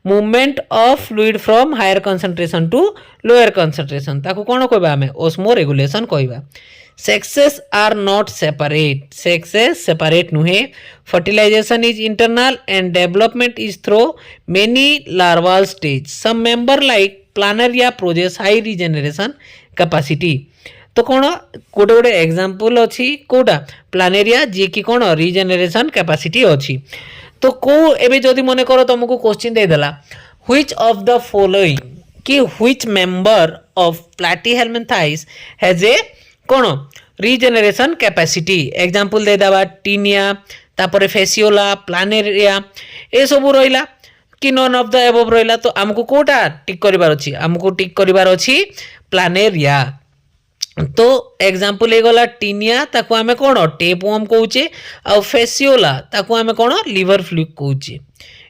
movement of fluid from higher concentration to lower concentration, ताको कौन कहबा हमें ओस्मोरेगुलेशन कहबा। Sexes are not separate, sexes separate नुहे। Fertilisation is internal and development is through many larval stage. Some member like Planaria possess high regeneration capacity. तो कौन गोटे गोटे एग्जांपल अच्छी कोटा प्लानेरिया जी की कौन रिजेनरेशन कैपेसिटी अच्छी। तो को एबे जदि मने करो तुमको क्वेश्चन दे देला व्हिच ऑफ द फॉलोइंग कि which member of Platyhelminthes has a कौन रिजेनरेशन कैपेसिटी। एग्जांपल दे दबा टीनिया तापर फेसियोला प्लानेरिया ए सब रहिला कि नन ऑफ द एबव रहिला। तो हमको कोटा टिक करिवार अछि, हमको टिक करिवार अछि प्लानेरिया। तो एग्जांपल हे गला टीनिया ताको आमे कोन टेपवर्म कहूचे आ फेसियोला ताको आमे कोन लिवर फ्लूक कहूचे।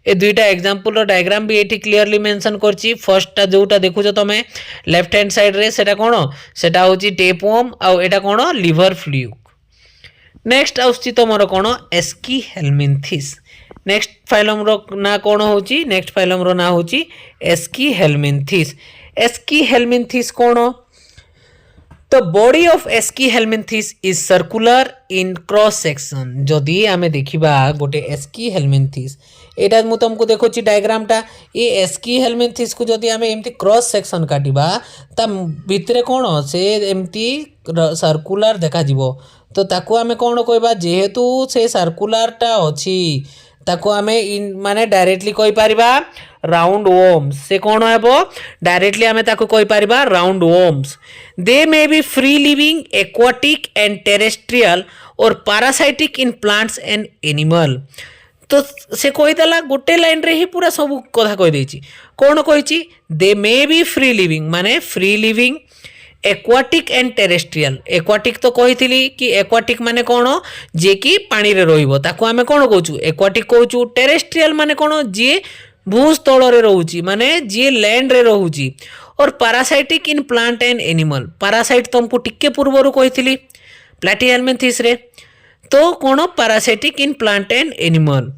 ए दुईटा एग्जांपल रो डायग्राम भी एठी क्लियरली मेंशन करची। फर्स्टटा जोटा देखुछ तमे लेफ्ट हैंड साइड रे सेटा कोन सेटा होची टेपवर्म आ एटा कोन लिवर फ्लूक। नेक्स्ट आउची तमरो कोन एस्कीहेल्मिन्थिस। नेक्स्ट फाइलम रो ना कोन होची, नेक्स्ट फाइलम रो ना होची एस्कीहेल्मिन्थिस। एस्कीहेल्मिन्थिस कोन तो body of Aschelminthes is circular in cross section. जदि आमे देखिबा गोटे एस्कीहेल्मिन्थिस एटा मु तुमको देखोची डायग्रामटा, ये एस्कीहेल्मिन्थिस को जदि आमे एमती क्रॉस सेक्शन काटिबा ता भितरे कोन से एमती सर्कुलर देखा जिवो। तो ताको आमे कोन कहबा जेहेतु से सर्कुलरटा अछि ताको आमे माने डायरेक्टली कहि पारिबा राउंड वर्म्स। से कौन हेबो डायरेक्टली आमे ताको कहि पारिबा round worms. They may be free living aquatic and terrestrial or parasitic in plants and animal. तो से कहि देला गोटे लाइन रे ही पूरा सब कथा कहि देछि। कौन कहिछि दे मे बी फ्री लिविंग माने free living aquatic and terrestrial. Aquatic तो कही कि एक्वाटिक माने कौन जे कि पानी रे रहिबो ताको आमे कौन कहूँ एक्वाटिक कहूँ। टेरेस्ट्रियल माने कौन जे भूस्थल रे रहूची माने जे लैंड रे रहूची। और parasitic in plant and animal. Parasite तुमको टिके पूर्वर कही प्लैटीहेल्मिन्थेस रे। तो कौन parasitic in plant and animal.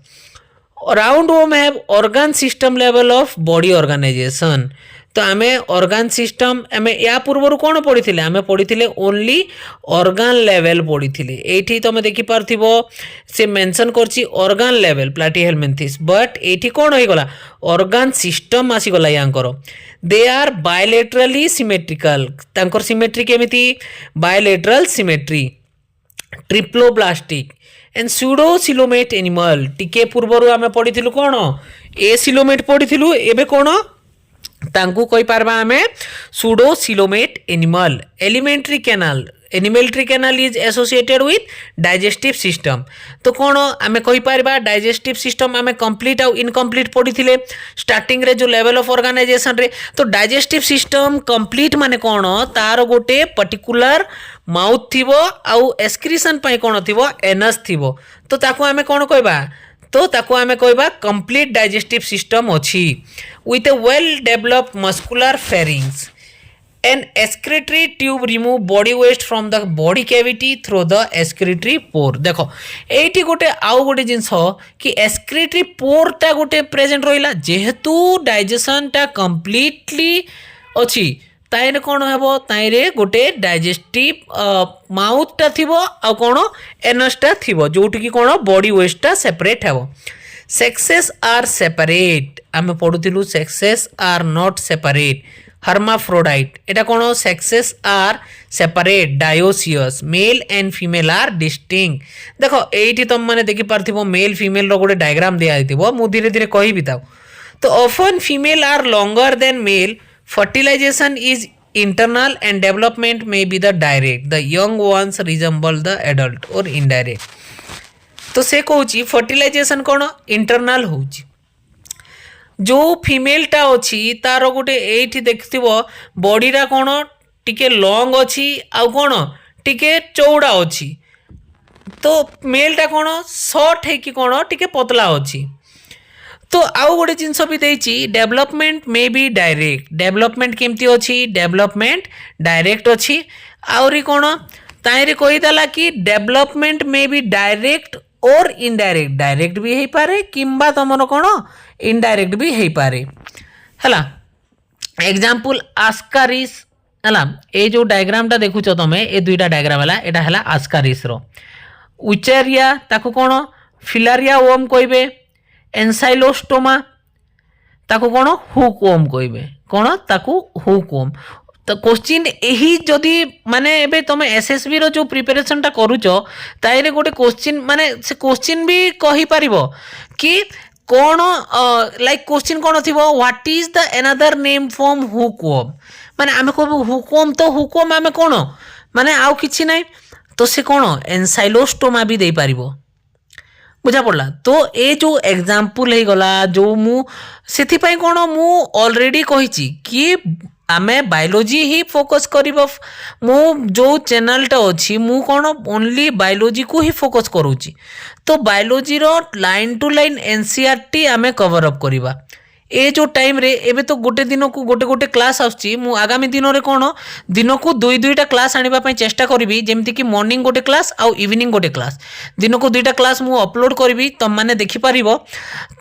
Roundworm have organ system level of body organisation. तो आमे ऑर्गन सिस्टम आमे या पूर्वर कौन पढ़ी आमे पढ़ी ओनली ऑर्गन लेवल पढ़ी। एठी तुम देखि पारथिबो से मेंशन करछि ऑर्गन लेवल प्लैटीहेल्मिन्थेस बट एठी कौन हो गला ऑर्गन सिस्टम आसीगला यांकर। They are bilaterally symmetrical. तांकर सिमेट्री केमिति bilateral symmetry. Triploblastic and pseudocoelomate animal. टिके पूर्वर आमे पढ़ी कौन ए सिलोमेट पढ़ी एबे कौन तांकू कही पारबा आमे pseudocoelomate animal. Alimentary canal. Alimentary canal is associated with digestive system. तो कौन आमे कही पारबा डाइजेस्टिव सिस्टम आमे कंप्लीट आउ इनकम्प्लीट पढ़ी स्टार्टिंग रे जो लेवल ऑफ ऑर्गेनाइजेशन रे। तो डाइजेस्टिव सिस्टम कंप्लीट माने कौन तार गोटे पर्टिकुलर माउथ थिबो आउ एक्सक्रीशन पाई कौन थिबो एनस थिबो। तो ताको आमे कौन कहबा तो ताको आमे कहबा कंप्लीट डाइजेस्टिव सिस्टम अछि with a well developed muscular pharynx. An excretory tube remove body waste from the body cavity through the excretory pore. देखो एठी गोटे आउ गोटे जिंस कि एक्सक्रीटरी पोर टा गोटे प्रेजेंट रहिला जेहेतु डाइजेशन टा कंप्लीटली अछि ताइरे कौन हेबो ताइरे गोटे डाइजेस्टिव माउथ टा थिबो आ कौन एनस टा थिबो जोटी कि कौन बॉडी वेस्ट टा सेपरेट हेबो। Sexes are separate. आमे पढुथिलु sexes are not separate. Hermaphrodite एटा कौन sexes are separate dioecious. Male and female are distinct. देखो एठी तुम माने देखि पारथिबो मेल फीमेल रो गोटे डायग्राम दिया आइथिबो मु धीरे धीरे कहि बिताउ। तो often female are longer than male. Fertilization is internal and development may be the direct. The young ones resemble the adult or indirect. तो से कहूँ फर्टिलाइजेशन कौन इंटरनाल होची। जो फीमेल टा अच्छी तार गोटे एठी देखिथिबो बॉडीरा कौन टिके लॉन्ग अच्छी आउ कौन टिके चौड़ा अच्छी। तो मेल टा कौन शॉर्ट है कि कौन टिके पतला अच्छी। तो आउ गोटे जिनस भी देछि development may be direct. Development केमती अच्छी डेवलपमेंट डायरेक्ट अच्छी। आउरी कौन ताइरे कहीदेला कि डेवलपमेंट मे बी डायरेक्ट और इनडायरेक्ट। डायरेक्ट भी हो पारे किंबा तुमर कौन इनडायरेक्ट भी हो पारे हला। एग्जांपल आस्कारिस हला। ए जो डायग्राम टा देखुछ तमे ए दुईटा डायग्राम हला एटा हला आस्कारिस रो। उचेरिया ताकू कौन फिलारिया वर्म कहबे। एनसाइलोस्टोमा ताकू कौन हुकवर्म कहबे। कौन ताकू हुकवर्म। तो क्वेश्चन यही जदि माने एबे तुम एसएसबी रो जो प्रिपरेशन टा करूछ ताइरे गोटे क्वेश्चन माने से क्वेश्चन भी कहि पारिबो कि कौन लाइक क्वेश्चन कौन थिबो what is the another name for hookworm. माने आमे कहबो हुकवर्म तो हुकवर्म आमे कौन माने आउ किछि नै। तो से कौन एनसाइलोस्टोमा भी दे पारिबो बुझा पड़ला। तो ये जो एग्जाम्पल हो गला जो मु से कौन मु ऑलरेडी कही कि आमे बायोलॉजी ही फोकस करिबो। मु जो चैनलटा अच्छी मु कौन ओनली बायोलॉजी को ही फोकस करूची। तो बायोलॉजी रो लाइन टू लाइन एनसीईआरटी आमे कवर अप करिबा। ए जो टाइम रे एबे तो गोटे दिन को गोटे गोटे क्लास आउची मु आगामी दिन रे कौन दिन को दुई दुईटा क्लास आनिबा पई चेष्टा करिवि जेमति कि मॉर्निंग गोटे क्लास आउ इवनिंग गोटे क्लास दिन को दुईटा क्लास मु अपलोड करिवि तम माने देखि पारिबो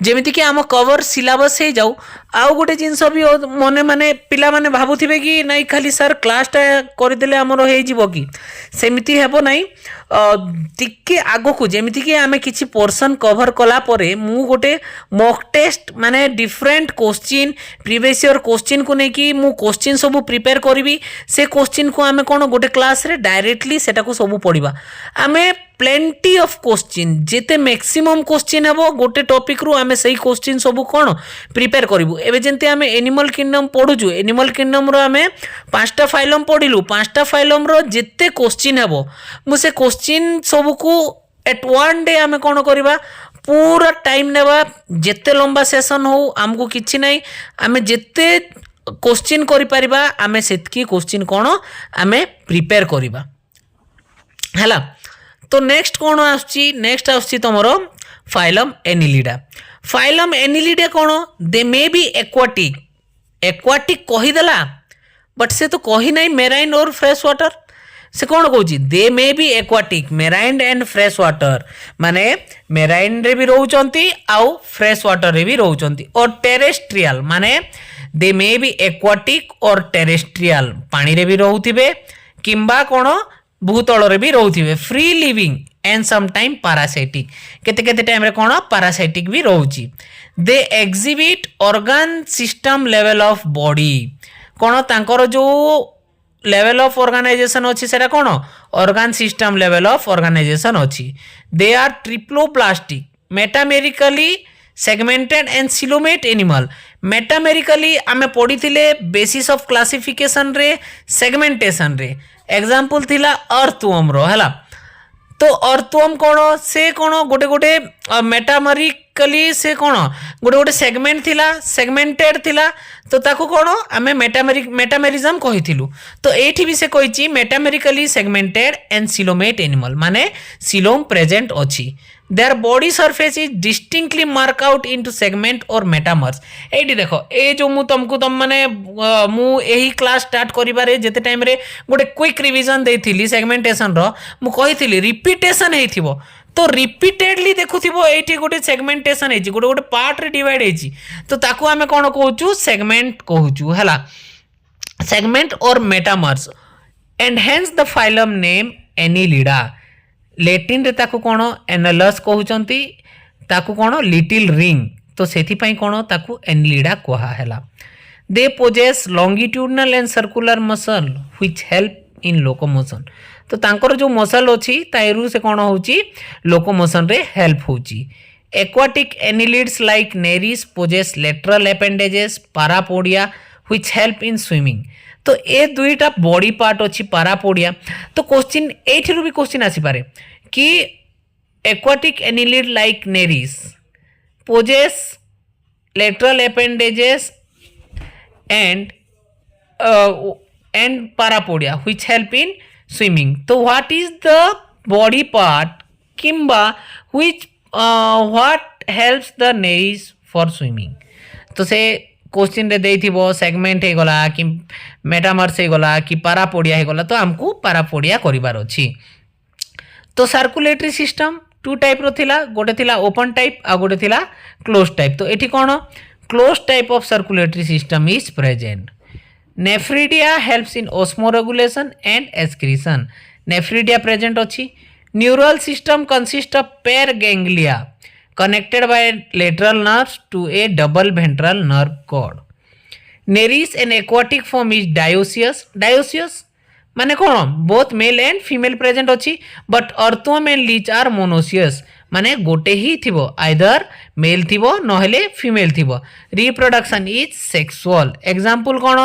जेमति कि आम कवर सिलेबस हे जाऊ। आउ गोटे जिंस भी मने माने पिला माने भाबुथिबे कि नाही खाली सर क्लासटा करदेले हमरो हे जिवो कि सेमिति हेबो नाही। टिके आगो को जेमति कि आमे किछि पोर्शन कवर कला परे मु गोटे मॉक टेस्ट माने different question previous year question को नेकी मु क्वेश्चन सब प्रिपेयर करिवि। से क्वेश्चन को आमे कोन गोटे क्लास रे डायरेक्टली सेटा को सब पढिबा। आमे प्लेंटी ऑफ क्वेश्चन जेते मैक्सिमम क्वेश्चन हेबो गोटे टॉपिक रु आमे सही क्वेश्चन सब कोन प्रिपेयर करिवु। एबे जेंते आमे एनिमल किंगडम पढुचु एनिमल किंगडम रो आमे 5टा फाइलम पढिलु 5टा फाइलम रो जेते क्वेश्चन हेबो मु से क्वेश्चन सब को एट वन डे आमे कोन करिबा पूरा टाइम नेबा। जेते लंबा सेशन हो आमको किछि नै आमे जेते क्वेश्चन करि परिबा आमे सेतकी क्वेश्चन कोन आमे प्रिपेयर करिबा हैला। तो नेक्स्ट कौन आसुची नेक्स्ट आसुची तुमरो फाइलम एनिलिडा। फाइलम एनिलिडा कौन they may be aquatic aquatic कहीदेला बट से तो कही नहीं मेराइन और फ्रेश वाटर से कौन कहूँ they may be aquatic marine and fresh water माने मेराइन रे भी रोचंती आउ फ्रेश वाटर रे भी रोचंती और टेरेस्ट्रियल माने दे मे बी एक्वाटिक और टेरेस्ट्रियल पानी रे भी रोहुथिबे किंबा कौन भूतल रे भी रोहुथिबे free living and some time parasitic केते केते टाइम रे कौन पैरासाइटिक भी रोहुची। They exhibit organ system level of body कौन तांकर जो लेवल ऑफ ऑर्गेनाइजेशन अच्छी सेटा कौन organ system level of organisation अच्छी। They are triploblastic metamerically segmented and coelomate animal metamerically आमे पढ़ी थिले बेसिस ऑफ क्लासिफिकेशन रे सेगमेंटेशन रे एग्जांपल थिला अर्थवर्म रो हैला। तो अर्थवर्म कौन से कौन गोटे गोटे मेटामेरिकली से कौन गोटे गोटे सेगमेंट थिला सेगमेंटेड थिला तो ताको कौन आमे मेटामेरिज्म कहिथिलु। तो एठी भी से कहिची metamerically segmented and coelomate animal माने सिलोम प्रेजेंट अछि। Their body surface is distinctly marked out into segment और मेटामर्स। एठी देखो ए जो मु तुमको तुम माने मु एही क्लास स्टार्ट करिबारे जेते टाइम रे गोटे क्विक रिवीजन देथिली सेगमेंटेशन रो मु कहिथिली रिपीटेशन हेथिबो तो रिपीटेडली देखुथिबो एठी गोटे सेगमेंटेशन हेची गोटे गोटे पार्ट रे डिवाइड हेची तो ताकू आमे कोन कहूचु सेगमेंट कहूचु हैला सेगमेंट और metamers and hence the phylum name Annelida. Latin रे ताकू कोन एनालस कहउचंती ताकू कोन लिटिल रिंग तो सेथि पई कोन ताकू एनिलिडा कहा हैला। They possess longitudinal and circular muscle which help in locomotion तो तांकर जो मसल अछि ताइरु से कोन होची लोकोमोशन रे हेल्प होची। Aquatic annelids like Nereis possess lateral appendages parapodia which help in swimming तो ए दुईटा बॉडी पार्ट अच्छी पारापोडिया। तो क्वेश्चन एठिरु भी क्वेश्चन आसी पारे कि aquatic annelid like Nereis possess lateral appendages and parapodia which help in swimming तो what is the body part किंबा which what helps the Nereis for swimming तो से क्वेश्चन रे देइथिबो सेगमेंट हे गला कि मेटामर्स हे गला कि पारापोडिया हे गला तो हमको पारापोडिया करिवार अछि। तो सर्कुलेटरी सिस्टम टू टाइप रो थिला गोटे थिला ओपन टाइप आ गोटे थिला क्लोज टाइप तो एठी कोन close type of circulatory system is present. Nephridia helps in osmoregulation and excretion nephridia present अछि। Neural system consist of pair ganglia connected by lateral nerves to a double ventral nerve cord. Nereis an aquatic form is dioecious. Dioecious माने कौन both male and female present अच्छी but earthworm and leech are monoecious माने गोटे ही थिबो either male थिबो नहेले female थिबो। रिप्रोडक्शन इज सेक्सुअल एग्जांपल कौन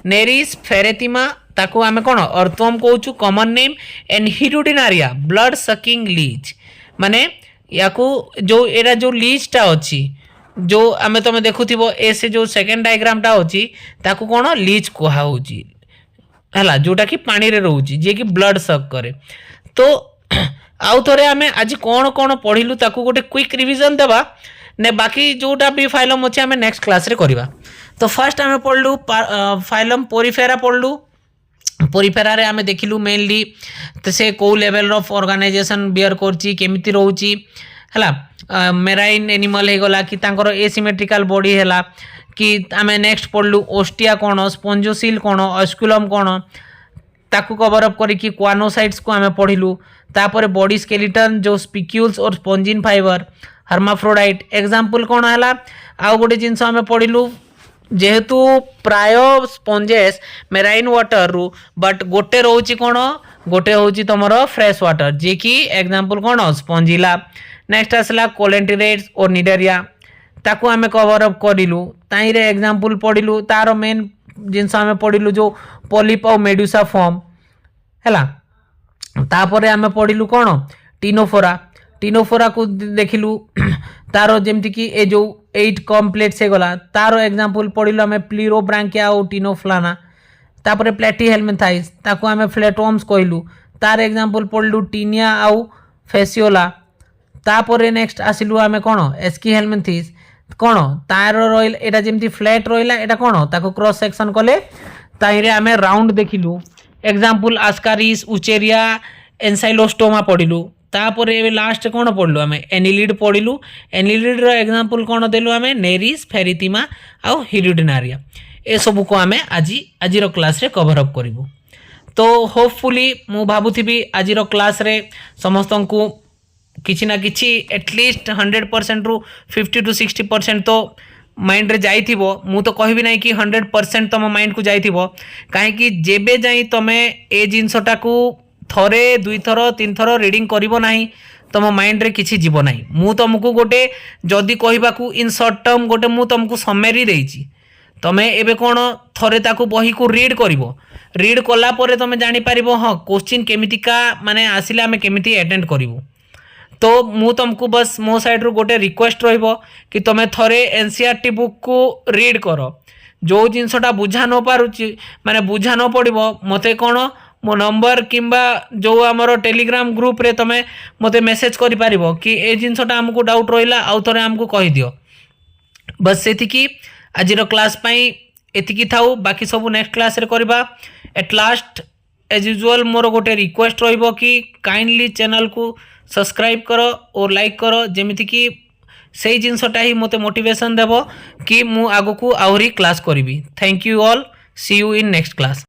नेरिस फेरेतिमा ताको आमे कौन अर्थवर्म कहूचु common name and Hirudinaria blood sucking leech माने याकू जो एरा जो लीचटा अच्छी जो आमे तुम देखुथिबो ए से जो सेकेंड डायग्रामटा अच्छी ताकू कौन लीच कहा होची हैला जोटा कि पानी रे रहउची जे कि ब्लड सक करे। तो आउ थोरे आमे आज कौन कौन पढ़िलु ताकू गोटे क्विक रिवीजन देबा ने बाकी जोटा भी फाइलम अच्छे आमे नेक्स्ट क्लास रे करबा। तो फर्स्ट आमे पढ़लु फाइलम पोरिफेरा पढ़लु पोरिफेरा रे आमे देखिलु मेनली तो से को लेवल ऑफ ऑर्गेनाइजेशन बियर करची केमिति रहउची हैला मेराइन एनिमल हे गला कि तांकर एसिमेट्रिकल बॉडी हैला कि आमे नेक्स्ट पढ़लु ओस्टिया कोन स्पंजोसिल कोन ऑस्कुलम कोन ताकू कवर अप करी कि क्वानोसाइट्स को आमे पढ़िलु। तापर बॉडी स्केलेटन जो स्पिक्यूल्स और स्पंजिन फाइबर हर्माफ्रोडाइट एग्जांपल कोन हैला। आ गोटे जिंस आमे पढ़िलु जेहेतु प्राय स्पंजेस मेराइन वाटर रु बट गोटे रोची कोन गोटे होची तमरो फ्रेश वाटर जे कि एग्जांपल कोन स्पंजिला। नेक्स्ट आसला कोलेंटिरेट्स और निडेरिया ताकू आमे कवर अप करिलु ताई रे एग्जांपल पढ़िलु तार मेन जिंस आमे पढ़िलु जो पॉलिप और मेडुसा फॉर्म हैला। तापर आमे पढ़िलु कोन टिनोफोरा टिनोफोरा को देखिलु तार जेमति कि ए जो 8 कम्प्लेट्स गला तार एग्जांपल पढ़िलु आम प्लीरोब्रांकिया और टिनोफ्लाना तापर प्लेटीहेल्मिनथाइस ताको आम फ्लैटवर्म्स कहलु तार एग्जांपल पढ़लु टीनिया आउ फेसियोला तापर नेक्स्ट आसिलु आम कौन एस्कीहेल्मिनथिस कौन तार रही एटा जेमती फ्लैट रहिला एटा कौन ताको क्रॉस सेक्शन कले ताइरे आम राउंड देखिलु एग्जांपल आस्कारिस उचेरिया एनसाइलोस्टोमा पढ़िलु तापर ए लास्ट कौन पढ़लु आम एनिलिड पढ़िलु एनिलिड रो एग्जांपल कौन देलु आम नेरिस फेरितिमा आउ हिरुडिनारिया ए सब को आम आज क्लास रे कवर अप करिवु। तो होपफुली मु भाबुथिबी आज क्लास रे समस्त को किसी ना किसी एटलिस्ट 100% रु 50 to 60% तो माइंड रे जाइथिबो मु तो कहबी नहीं कि 100% तुम माइंड को जाइथिबो काहे जेबे जाई तमे ए जिनसटा को थरे दुई थर तीन थर रीडिंग करिवो नाही तुम माइंड रे किछि जीवो नाही। मु तुमको गोटे जदी कहबाकू इन शॉर्ट टर्म गोटे मु तुमको समरी देइछि तमे एबे कोन थरे ताकू बही को रीड करिवो रीड कला परे तमे जानि पारिबो हां क्वेश्चन केमितिका माने आसिले आमे केमिति अटेंड करिवो। तो मु तुमको बस मो साइड रू गोटे रिक्वेस्ट रहिबो कि तुम थरे एनसीईआरटी बुक को रीड कर जो जिनसटा बुझा न पारुची माने बुझा न पड़िबो मते कोन मो नंबर किंबा जो आमर टेलीग्राम ग्रुप रे तुम मते मेसेज करि पारिबो कि ए जिनसटा हमको डाउट रहिला आउ थरे हमको कहि दियो। बस सेतिकी आजिर क्लास पई एतिकी थाउ बाकी सब नेक्स्ट क्लास रे करबा। एट लास्ट एज यूजुअल मोर गोटे रिक्वेस्ट रहिबो कि काइंडली चैनल को सब्सक्राइब करो और लाइक करो जेमिति कि सही जिनसटा ही मते मोटिवेशन देबो कि मु आगो को आहुरी क्लास करिवि। Thank you all see you in next class.